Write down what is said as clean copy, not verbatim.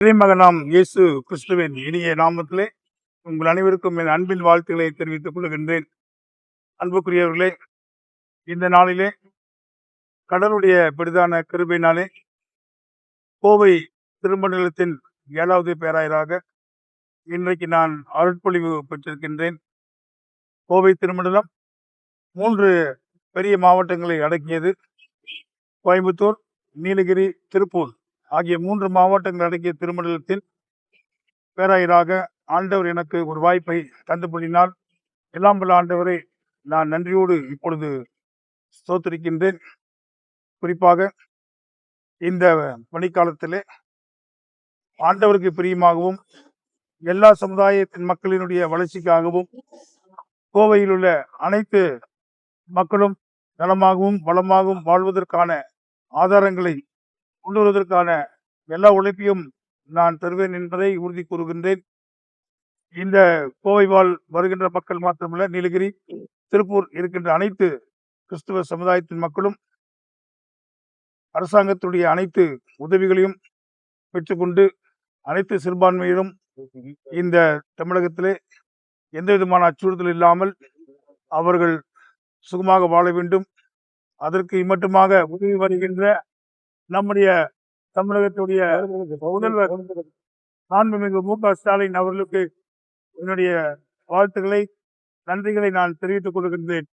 இறைமகனாம் இயேசு கிறிஸ்துவின் இனிய நாமத்திலே உங்கள் அனைவருக்கும் என் அன்பின் வாழ்த்துக்களை தெரிவித்துக் கொள்கின்றேன். அன்புக்குரியவர்களே, இந்த நாளிலே கடவுளுடைய பெரிதான கிருபையினாலே கோவை திருமண்டலத்தின் 7வது பேராயராக இன்றைக்கு நான் அருட்பொழிவு பெற்றிருக்கின்றேன். கோவை திருமண்டலம் 3 பெரிய மாவட்டங்களை அடக்கியது. கோயம்புத்தூர், நீலகிரி, திருப்பூர் ஆகிய 3 மாவட்டங்கள் அடங்கிய திருமண்டலத்தில் பேராயராக ஆண்டவர் எனக்கு ஒரு வாய்ப்பை தந்துபடினால் எல்லாம் வல்ல ஆண்டவரை நான் நன்றியோடு இப்பொழுது ஸ்தோத்திரிக்கின்றேன். குறிப்பாக இந்த பணிக்காலத்திலே ஆண்டவருக்கு பிரியமாகவும் எல்லா சமுதாயத்தின் மக்களினுடைய வளர்ச்சிக்காகவும் கோவையில் உள்ள அனைத்து மக்களும் நலமாகவும் வளமாகவும் வாழ்வதற்கான ஆதாரங்களை கொண்டு வருவதற்கான எல்லா உழைப்பையும் நான் தருவேன் என்பதை உறுதி கூறுகின்றேன். இந்த கோவை வாழ் வருகின்ற மக்கள் மாத்திரமல்ல, நீலகிரி, திருப்பூர் இருக்கின்ற அனைத்து கிறிஸ்துவ சமுதாயத்தின் மக்களும் அரசாங்கத்துடைய அனைத்து உதவிகளையும் பெற்றுக்கொண்டு அனைத்து சிறுபான்மையிலும் இந்த தமிழகத்திலே எந்த விதமான அச்சுறுத்தல் இல்லாமல் அவர்கள் சுகமாக வாழ வேண்டும். அதற்கு மட்டுமாக உதவி வருகின்ற நம்முடைய தமிழகத்துடைய முதல்வர் மாண்புமிகு மு.க. ஸ்டாலின் அவர்களுக்கு என்னுடைய வாழ்த்துக்களை, நன்றிகளை நான் தெரிவித்துக் கொள்கின்றேன்.